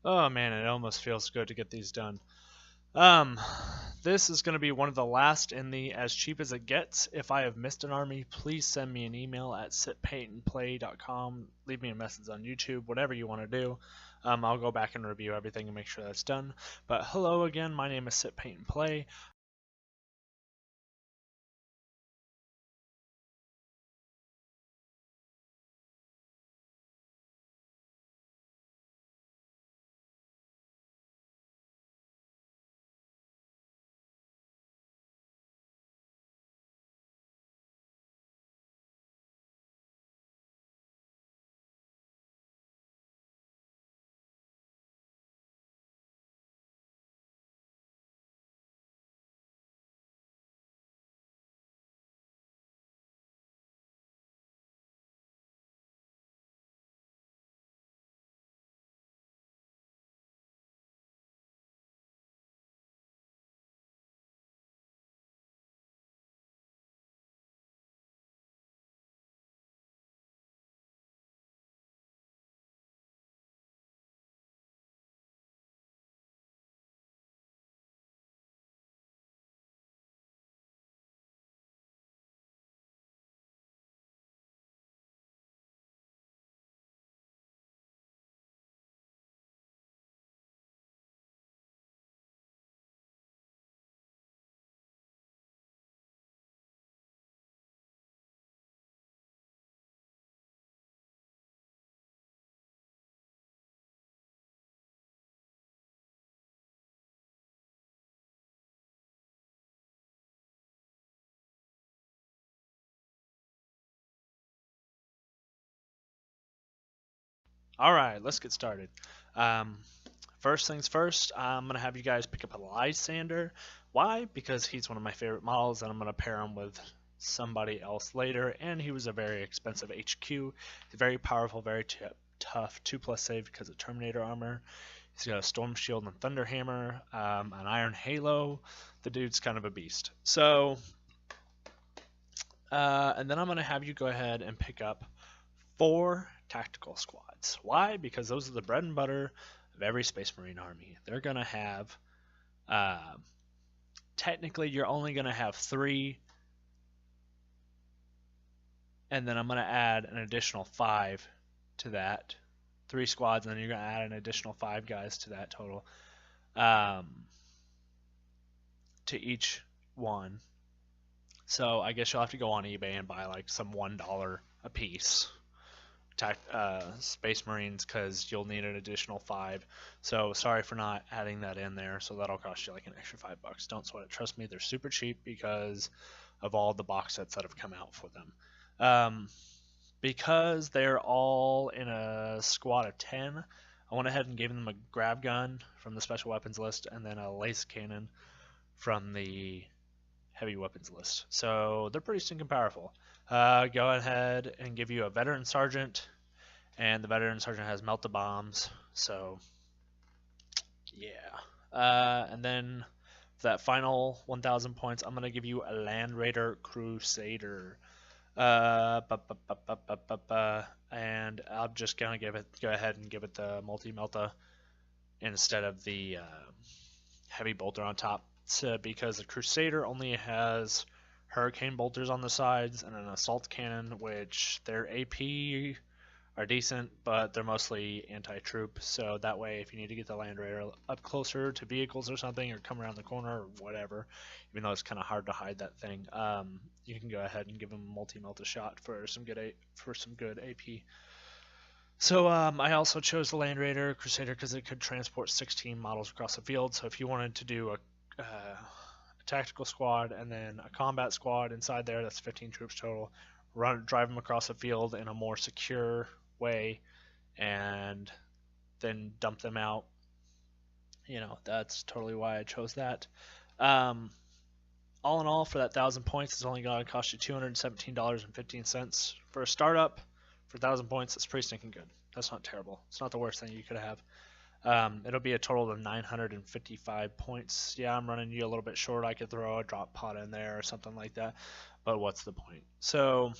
Oh man, it almost feels good to get these done. Um, this is going to be one of the last in the as cheap as it gets. If I have missed an army, please send me an email at sitpaintandplay.com. Leave me a message on YouTube, whatever you want to do. I'll go back and review everything and make sure that's done. But hello again, my name is Sit Paint and Play. All right, let's get started. Um, First things first, I'm going to have you guys pick up a Lysander. Why? Because he's one of my favorite models, and I'm going to pair him with somebody else later, and he was a very expensive HQ. He's very powerful, very tough, 2+ save because of Terminator armor. He's got a Storm Shield and Thunder Hammer, an Iron Halo. The dude's kind of a beast. So, and then I'm going to have you go ahead and pick up 4 tactical squads. Why? Because those are the bread and butter of every Space Marine army. They're going to have, uh, technically, you're only going to have 3, and then I'm going to add an additional 5 to that. 3 squads, and then you're going to add an additional 5 guys to that total, um, to each one. So I guess you'll have to go on eBay and buy like some $1 a piece Space Marines because you'll need an additional 5. So sorry for not adding that in there. So that'll cost you like an extra $5. Don't sweat it. Trust me, they're super cheap because of all the box sets that have come out for them. Because they're all in a squad of 10, I went ahead and gave them a grab gun from the special weapons list and then a laser cannon from the heavy weapons list. So they're pretty stinking powerful. Go ahead and give you a veteran sergeant, and the veteran sergeant has melt the bombs. So yeah. And then for that final 1,000 points, I'm gonna give you a Land Raider Crusader. And I'm just gonna go ahead and give it the multi melta instead of the heavy bolter on top. Because the Crusader only has hurricane bolters on the sides and an assault cannon, which their AP are decent, but they're mostly anti-troop. So that way, if you need to get the Land Raider up closer to vehicles or something, or come around the corner or whatever, even though it's kind of hard to hide that thing, you can go ahead and give them a multi-melt shot for some good AP. So I also chose the Land Raider Crusader because it could transport 16 models across the field. So if you wanted to do a tactical squad and then a combat squad inside there, that's 15 troops total. Drive them across the field in a more secure way, and then dump them out. That's totally why I chose that. All in all, for that 1,000 points, it's only going to cost you $217.15 for a startup. For 1,000 points, it's pretty stinking good. That's not terrible. It's not the worst thing you could have. It'll be a total of 955 points. Yeah, I'm running you a little bit short. I could throw a drop pod in there or something like that, but what's the point? So,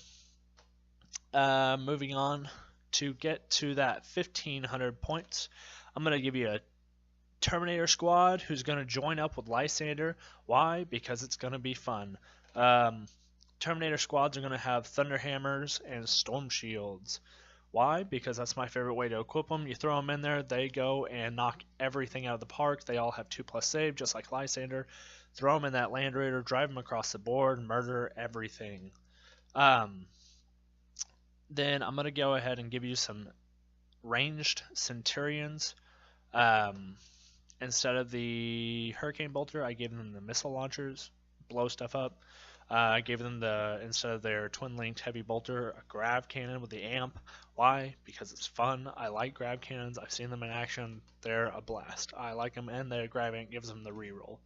moving on to get to that 1,500 points, I'm going to give you a Terminator squad who's going to join up with Lysander. Why? Because it's going to be fun. Terminator squads are going to have Thunderhammers and Storm Shields. Why? Because that's my favorite way to equip them. You throw them in there, they go and knock everything out of the park. They all have 2+ save, just like Lysander. Throw them in that Land Raider, drive them across the board, murder everything. Then I'm going to go ahead and give you some ranged Centurions. Instead of the Hurricane Bolter, I gave them the missile launchers, blow stuff up. I gave them instead of their twin-linked heavy bolter, a grav cannon with the amp. Why? Because it's fun. I like grav cannons. I've seen them in action. They're a blast. I like them, and the grav amp gives them the reroll.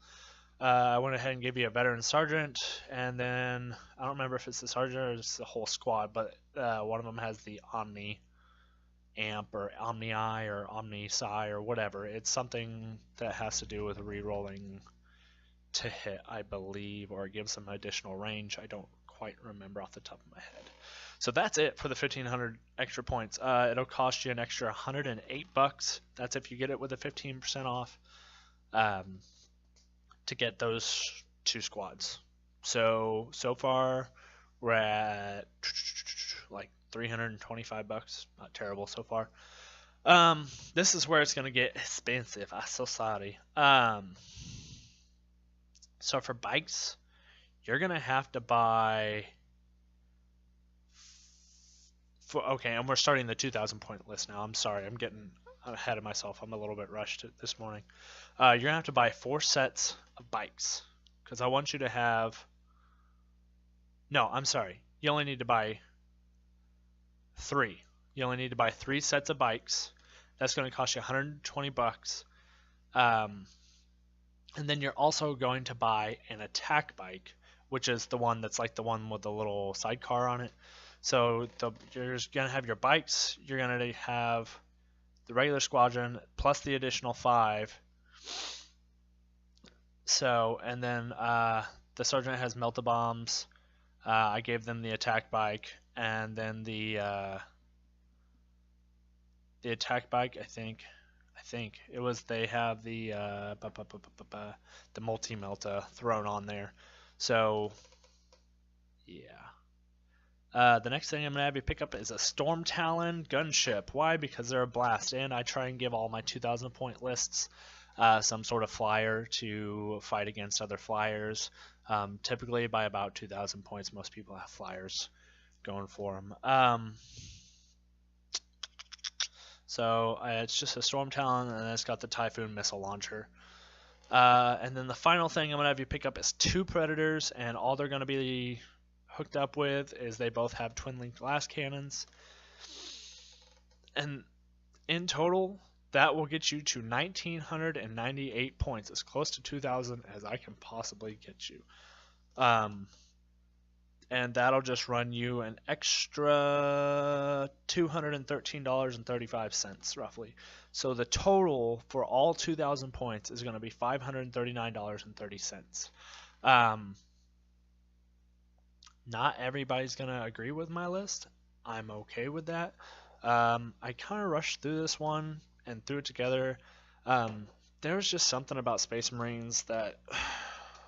I went ahead and gave you a veteran sergeant, and then I don't remember if it's the sergeant or it's the whole squad, but one of them has the Omni amp or Omni Eye or Omni Psi or whatever. It's something that has to do with rerolling to hit, I believe, or it gives some additional range. I don't quite remember off the top of my head. So that's it for the 1,500 extra points. It'll cost you an extra $108. That's if you get it with a 15% off to get those 2 squads. So far we're at like $325. Not terrible so far. This is where it's gonna get expensive. I'm so sorry. So for bikes, you're gonna have to buy. Okay, and we're starting the 2,000 point list now. I'm sorry, I'm getting ahead of myself. I'm a little bit rushed this morning. You're gonna have to buy 4 sets of bikes because I want you to have. No, I'm sorry. You only need to buy 3. You only need to buy 3 sets of bikes. That's going to cost you $120. And then you're also going to buy an attack bike, which is the one that's like the one with the little sidecar on it. So you're going to have your bikes. You're going to have the regular squadron plus the additional 5. So, and then the sergeant has melta-bombs. I gave them the attack bike, and then the attack bike. I think it was. They have the multi-melta thrown on there. So yeah. The next thing I'm gonna have you pick up is a Storm Talon gunship. Why? Because they're a blast, and I try and give all my 2,000 point lists some sort of flyer to fight against other flyers. Typically by about 2,000 points, most people have flyers going for them. So it's just a Storm Talon, and it's got the Typhoon missile launcher. And then the final thing I'm going to have you pick up is 2 Predators, and all they're going to be hooked up with is they both have twin-linked glass cannons. And in total, that will get you to 1,998 points, as close to 2,000 as I can possibly get you. And that'll just run you an extra $213.35 roughly. So the total for all 2,000 points is going to be $539.30. Not everybody's going to agree with my list. I'm okay with that. I kind of rushed through this one and threw it together. There was just something about Space Marines that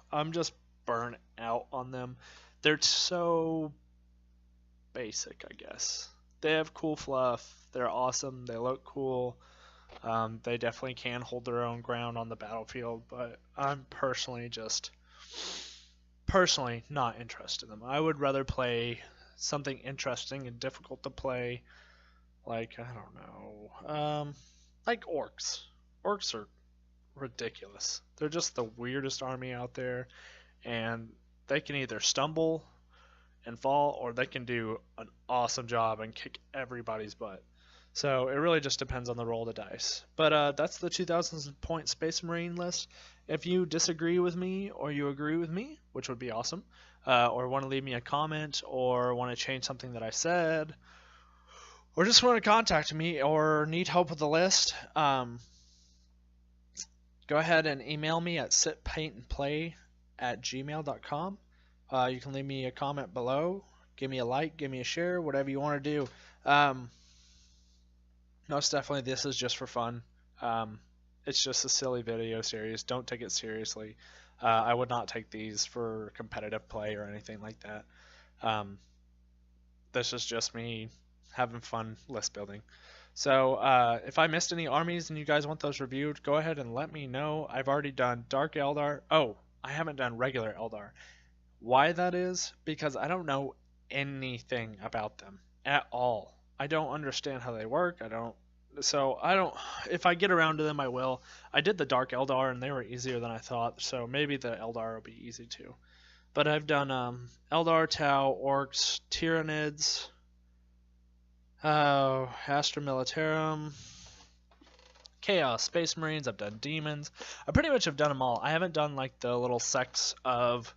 I'm just burnt out on them. They're so basic, I guess. They have cool fluff. They're awesome. They look cool. They definitely can hold their own ground on the battlefield, but I'm personally not interested in them. I would rather play something interesting and difficult to play, like, I don't know, like orcs. Orcs are ridiculous. They're just the weirdest army out there, and they can either stumble and fall, or they can do an awesome job and kick everybody's butt. So it really just depends on the roll of the dice. But that's the 2,000 point Space Marine list. If you disagree with me or you agree with me, which would be awesome, or want to leave me a comment, or want to change something that I said, or just want to contact me or need help with the list, go ahead and email me at sitpaintandplay@gmail.com. You can leave me a comment below, give me a like, give me a share, whatever you want to do. Most definitely, this is just for fun. It's just a silly video series. Don't take it seriously. I would not take these for competitive play or anything like that. Um, this is just me having fun list building. So if I missed any armies and you guys want those reviewed, go ahead and let me know. I've already done Dark Eldar. Oh, I haven't done regular Eldar. Why that is? Because I don't know anything about them at all. I don't understand how they work. I don't. If I get around to them, I will. I did the Dark Eldar and they were easier than I thought, so maybe the Eldar will be easy too. But I've done Eldar, Tau, Orcs, Tyranids, Astra Militarum, Chaos, Space Marines. I've done Demons. I pretty much have done them all. I haven't done like the little sects of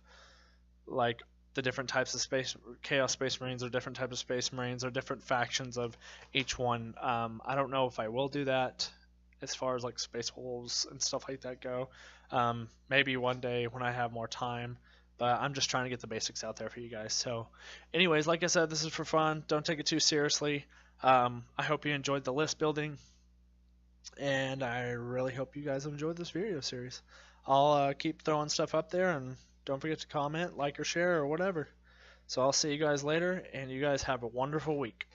like the different types of Chaos Space Marines or different types of Space Marines or different factions of each one. I don't know if I will do that as far as like Space Wolves and stuff like that go. Maybe one day when I have more time. But I'm just trying to get the basics out there for you guys. So, anyways, like I said, this is for fun. Don't take it too seriously. I hope you enjoyed the list building. And I really hope you guys have enjoyed this video series. I'll keep throwing stuff up there, and don't forget to comment, like, or share, or whatever. So I'll see you guys later, and you guys have a wonderful week.